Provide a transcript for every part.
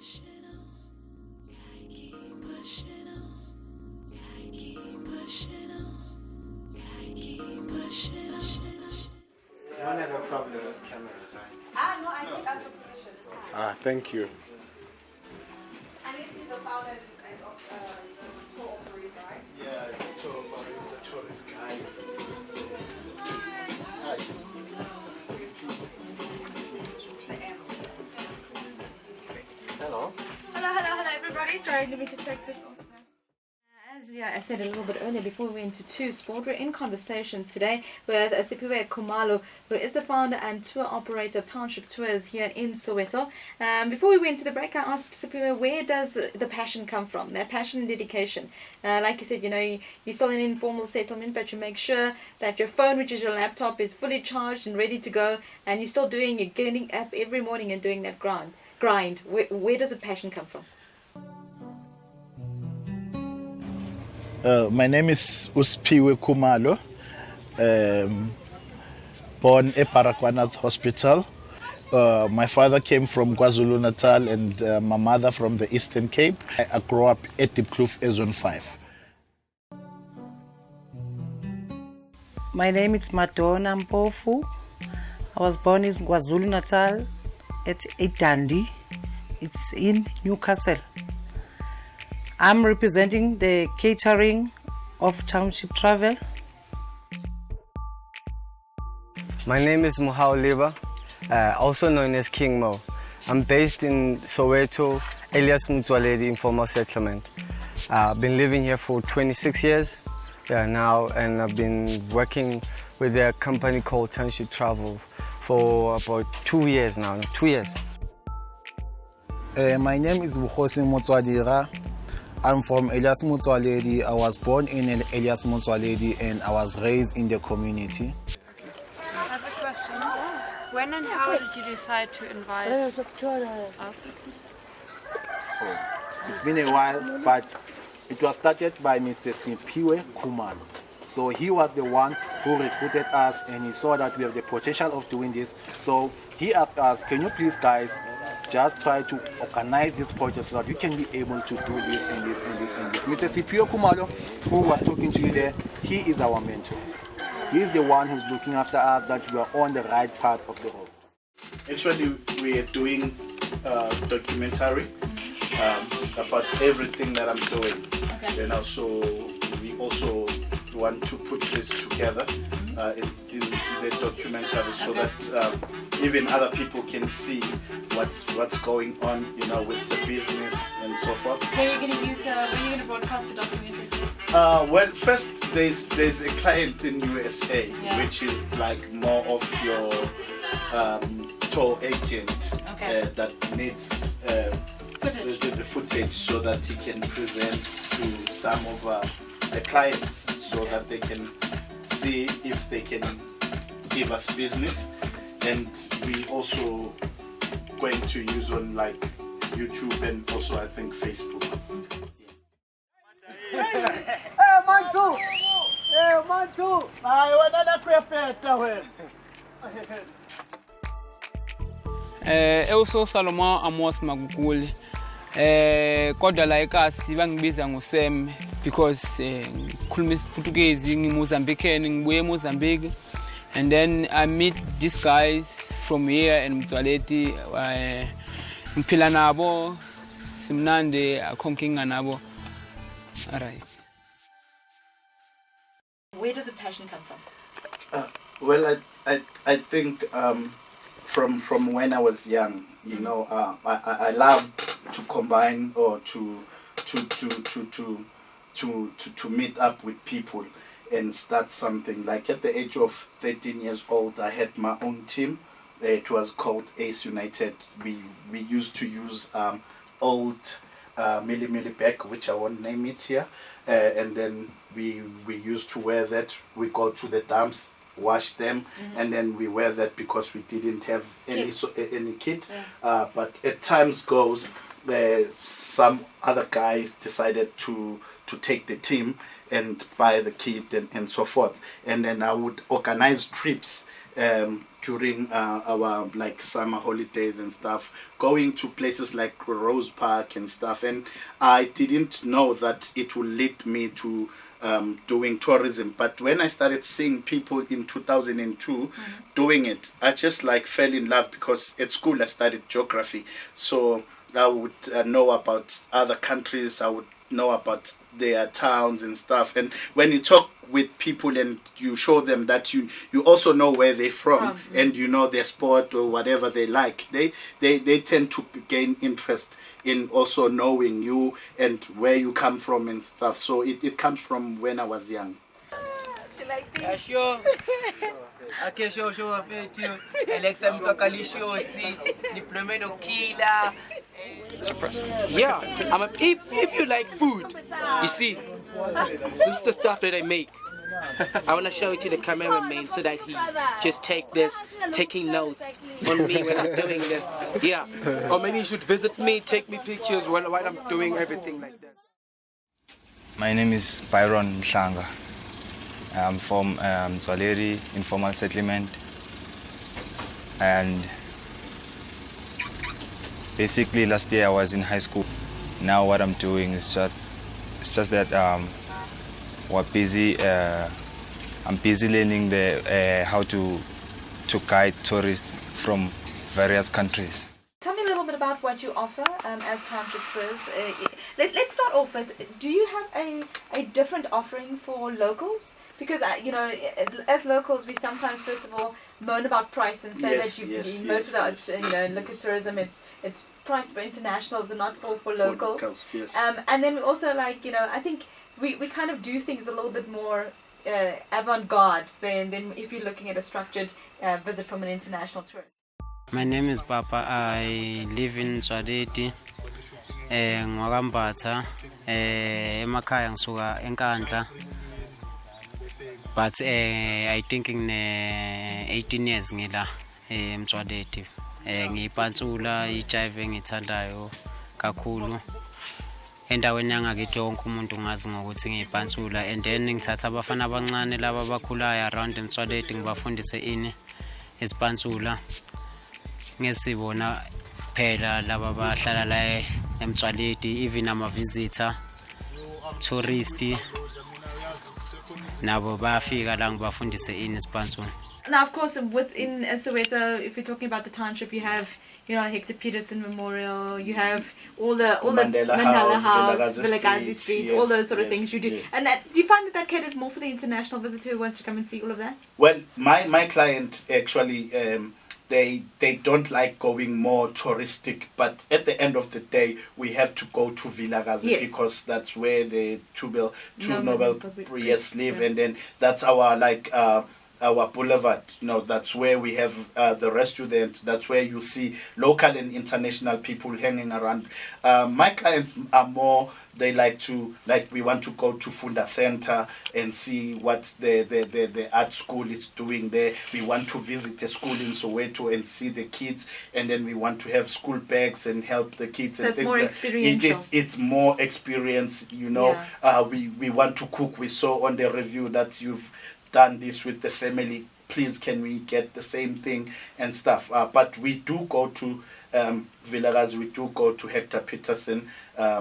You don't have a problem with cameras, right? No, I just asked for permission. Thank you. I need to be the founder and tour operator, right? Yeah, tour operator, tourist guide. Hello. Hello, everybody. Sorry, let me just take this off. As I said a little bit earlier before we went to sport, we're in conversation today with Siphiwe Khumalo, who is the founder and tour operator of Township Tours here in Soweto. Before we went to the break, I asked Siphiwe, where does the passion come from, that passion and dedication? Like you said, you're still in informal settlement, but you make sure that your phone, which is your laptop, is fully charged and ready to go, and you're getting up every morning and doing that grind. Where does the passion come from? My name is Siphiwe Khumalo, born at Parakwana Hospital. My father came from KwaZulu-Natal and my mother from the Eastern Cape. I grew up at Diepkloof, Zone 5. My name is Madonna Mpofu. I was born in KwaZulu-Natal at Edandi. It's in Newcastle. I'm representing the catering of Township Travel. My name is Motsoaledi, also known as King Mo. I'm based in Soweto, Elias Motsoaledi informal settlement. I've been living here for 26 years now, and I've been working with a company called Township Travel for about 2 years now. 2 years. My name is Motsoaledi. I'm from Elias Motsoaledi. I was born in Elias Motsoaledi and I was raised in the community. I have a question. When and how did you decide to invite us? It's been a while, but it was started by Mr. Siphiwe Khumalo. So he was the one who recruited us, and he saw that we have the potential of doing this. So he asked us, can you please guys just try to organize this project so that we can be able to do this and this and this and this. Mr. Siphiwe Khumalo, who was talking to you there, he is our mentor. He is the one who's looking after us, that we are on the right path of the road. Actually, we are doing a documentary about everything that I'm doing. Okay. So we also want to put this together in the documentary, so that even other people can see what's going on, with the business and so forth. Where are you going to use where are you going to broadcast the documentary? Well, first there's a client in USA, which is like more of your tour agent that needs the footage so that he can present to some of the clients, so that they can see if they can give us business. And we also going to use on like YouTube and also I think Facebook. Euso Salomon Amos Maguguli. Kodwa la ekhasi bangibiza ngoSam because ngikhuluma isiPutukezi, ngiMozambican, ngibuye eMozambique, and then I meet these guys from here in Motsoaledi. Ngiphila nabo simnande, akhonkinga nabo. Alright. Where does the passion come from? Well, I think from when I was young, I loved to combine or to meet up with people and start something. Like at the age of 13 years old, I had my own team. It was called Ace United. We used to use old milli bag, which I won't name it here, and then we used to wear that. We go to the dumps, wash them, and then we wear that because we didn't have any kit. But as times goes, some other guys decided to take the team and buy the kit and so forth. And then I would organize trips during our like summer holidays and stuff, going to places like Rose Park and stuff. And I didn't know that it would lead me to doing tourism. But when I started seeing people in 2002 doing it, I just like fell in love, because at school I studied geography. So I would know about other countries, I would know about their towns and stuff. And when you talk with people and you show them that you also know where they're from, and you know their sport or whatever they like, they tend to gain interest in also knowing you and where you come from and stuff. So it comes from when I was young. She like this. Sure. Okay, sure. Alex Motsoaledi, Diplomeno Killer. Yeah, if you like food, you see, this is the stuff that I make. I want to show it to the cameraman so that he just taking notes on me when I'm doing this. Yeah, or maybe you should visit me, take me pictures while I'm doing everything like this. My name is Byron Mhlanga. I'm from Motsoaledi informal settlement, and basically last year I was in high school. Now what I'm doing is just that we're busy. I'm busy learning how to guide tourists from various countries. Tell me a little bit about what you offer as Township Tours. Let's start off with, do you have a different offering for locals? Because, as locals, we sometimes, first of all, moan about price and say that most of the local tourism, it's priced for internationals and not for locals. Yes. And then we also, I think we kind of do things a little bit more avant-garde than if you're looking at a structured visit from an international tourist. My name is Papa. I live in Motsoaledi, Ngwakambatha, emakhaya ngisuka eNkandla. But I think in 18 years ngila eMtsoaledi. Ngiyipantsula ijive engithandayo kakhulu. Endaweni yangakithi wonke umuntu ngazi ngokuthi ngiyipantsula, and then ngithatha abafana abancane laba abakhulayo around eMtsoaledi ngibafundise ini isipantsula. Ngesibona phela laba bahlala la eMtsoaledi, even ama-visitor, touristi, nabo bayafika la ngibafundise ini isipantsula. Now, of course, within Soweto, if you're talking about the township, you have, Hector Peterson Memorial, you have all the Mandela House, Vilakazi Street, all those sort of things you do. Yeah. And do you find that caters more for the international visitor who wants to come and see all of that? Well, my client actually, they don't like going more touristic, but at the end of the day, we have to go to Vilakazi because that's where the two Nobel Priests live, and then that's our boulevard, that's where we have the restaurant, that's where you see local and international people hanging around. My clients are more, they we want to go to Funda Center and see what the art school is doing there. We want to visit a school in Soweto and see the kids, and then we want to have school bags and help the kids. So it's more experiential. It's more experience, Yeah. We want to cook. We saw on the review that you've done this with the family. Please, can we get the same thing and stuff? But we do go to Vilakazi, we do go to Hector Peterson,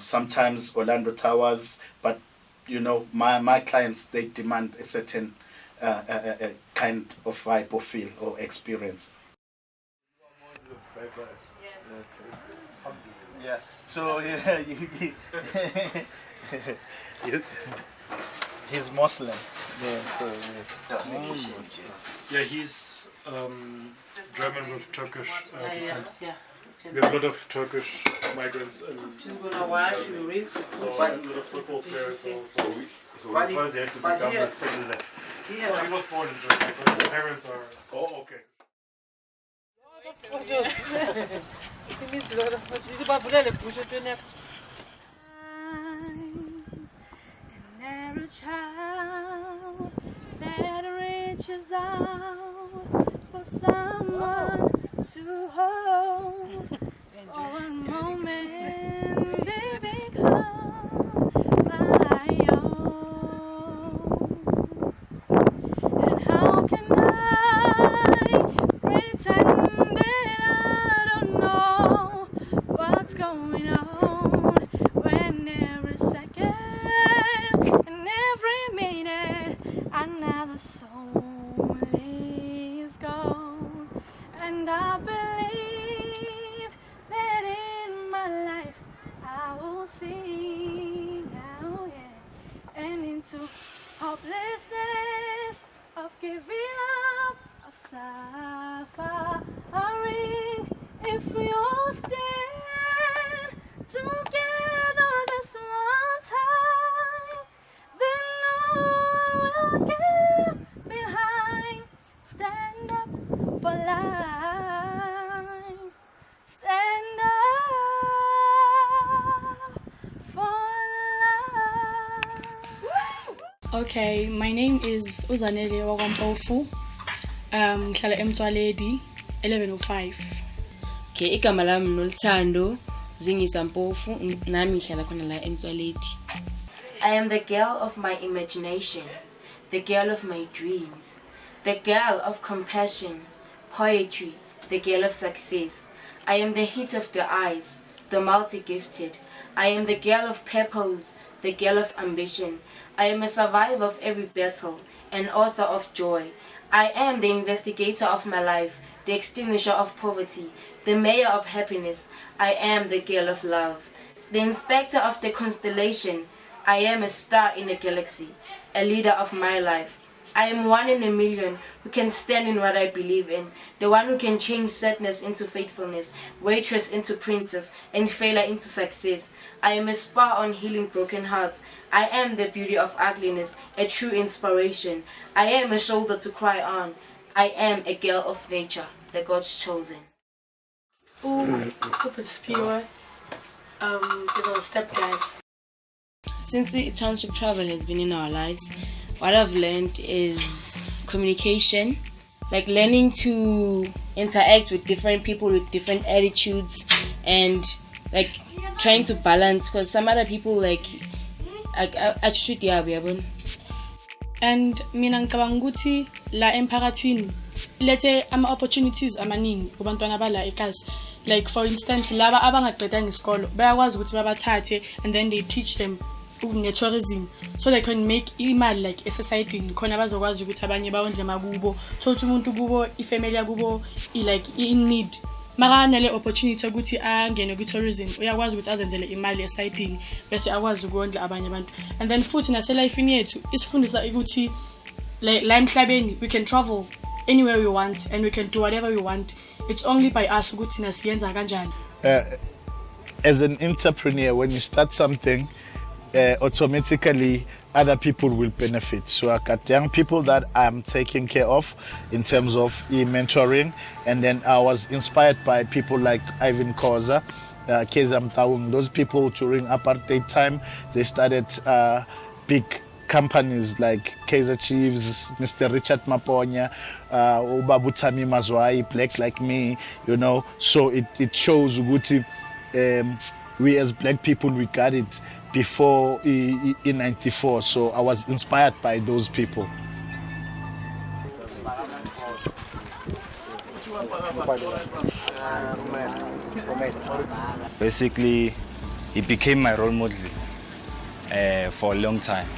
sometimes Orlando Towers, but my clients, they demand a certain kind of vibe or feel or experience. Yeah, so he's Muslim. Yeah, so yeah, he's German with Turkish descent. We have a lot of Turkish migrants and so a lot of football players also. But he was born in Germany, but his parents are. Oh, okay. Every child that reaches out for someone to hold, for a moment they become my own. And how can I going on when every second and every minute another soul is gone. And I believe that in my life I will sing out, yeah, and into hopelessness of giving up, of suffering. If we all stand together this one time, then no one will get behind. Stand up for life. Stand up for life. Okay, my name is Uzanele Wagampofu. Ngihlala eMtsoaledi 1105. Okay, igama lami nolthando Zingisa Mpofu, nami ngihlala khona la eMtsoaledi. I am the girl of my imagination, the girl of my dreams, the girl of compassion, poetry, the girl of success. I am the heat of the eyes, the multi-gifted. I am the girl of purpose, the girl of ambition. I am a survivor of every battle, an author of joy. I am the investigator of my life, the extinguisher of poverty, the mayor of happiness. I am the girl of love, the inspector of the constellation. I am a star in the galaxy, a leader of my life. I am 1 in a million who can stand in what I believe in, the one who can change sadness into faithfulness, waitress into princess, and failure into success. I am a spa on healing broken hearts. I am the beauty of ugliness, a true inspiration. I am a shoulder to cry on. I am a girl of nature, the God's chosen. Is our stepdad. Since the Township Travel has been in our lives, what I've learned is communication, like learning to interact with different people with different attitudes, and like trying to balance, because some other people like attitude yabo. And mina ngicabanga ukuthi la emphakathini lethe ama opportunities amaningi kubantwana bala ekhaya. Like for instance, laba abangaqedanga isikolo bayakwazi ukuthi babathathe and then they teach them tourism, so they can make imali like a society khona bazokwazi ukuthi abanye bawondle makubo, thothi umuntu kubo ifamily yakubo like in need, makana le opportunity ukuthi angene ku tourism uyakwazi ukuthi azenzele imali esayidini bese akwazi ukondla abanye abantu. And then futhi nase life yethu isifundisa ukuthi la emhlabeni we can travel anywhere we want and we can do whatever we want. It's only by us ukuthi nasiyenza kanjani. As an entrepreneur, when you start something, automatically other people will benefit. So I got young people that I'm taking care of in terms of mentoring, and then I was inspired by people like Ivan Koza, Keza Mtaung. Those people during apartheid time, they started big companies like Kaiser Chiefs, Mr. Richard Maponya, Ubabutami Mazwai, Black Like Me, you know. So it shows Uguti, we as black people, we got it before in 94. So I was inspired by those people. Basically, he became my role model for a long time.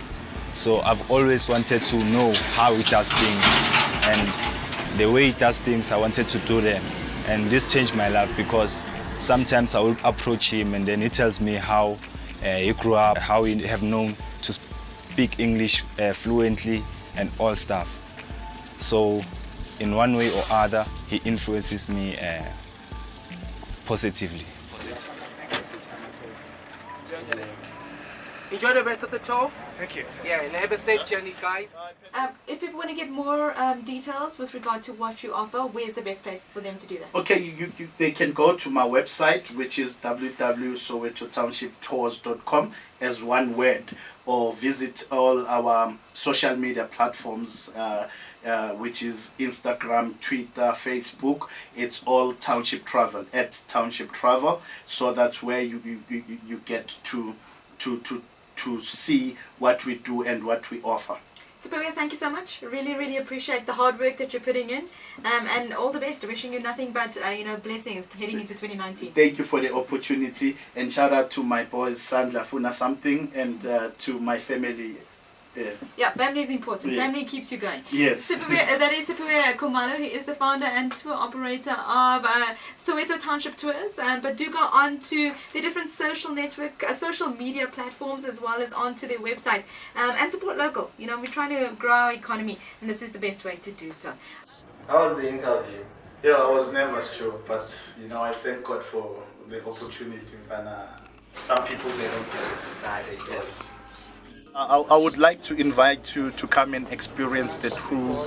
So I've always wanted to know how he does things, and the way he does things, I wanted to do them. And this changed my life, because sometimes I will approach him and then he tells me how he grew up, how he have known to speak English fluently and all stuff. So in one way or other, he influences me positively. Enjoy the rest of the tour. Thank you. Yeah, and have a safe journey, guys. If people want to get more details with regard to what you offer, where's the best place for them to do that? Okay, they can go to my website, which is www.sowetotownshiptours.com as one word, or visit all our social media platforms, which is Instagram, Twitter, Facebook. It's all Township Travel, at Township Travel. So that's where you get to see what we do and what we offer. Sipiwe, thank you so much. Really appreciate the hard work that you're putting in, and all the best. Wishing you nothing but blessings heading into 2019. Thank you for the opportunity, and shout out to my boys Sandla Funa something, and to my family. Yeah, family is important. Yeah. Family keeps you going. Yes. That is Sipiwe Khumalo. He is the founder and tour operator of Soweto Township Tours. But do go on to the different social media platforms, as well as onto their website, and support local. We're trying to grow our economy, and this is the best way to do so. How was the interview? Yeah, I was nervous too, but I thank God for the opportunity. And some people, they don't get it. Yes. I would like to invite you to come and experience the true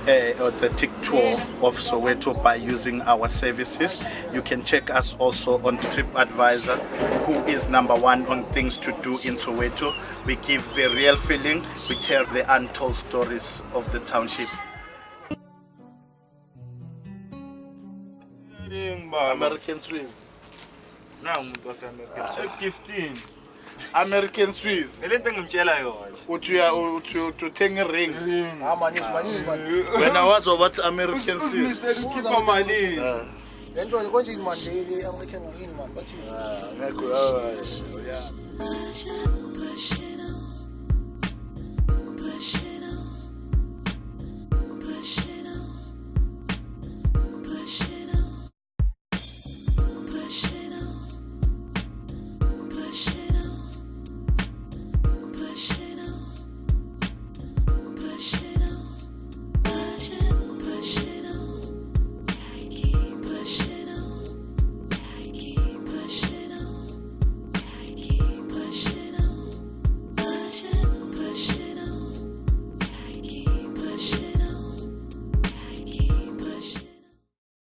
authentic tour of Soweto by using our services. You can check us also on TripAdvisor, who is #1 on things to do in Soweto. We give the real feeling, we tell the untold stories of the township. American Swiss. American Swiss. Uthenga ring. When I was about American Swiss. American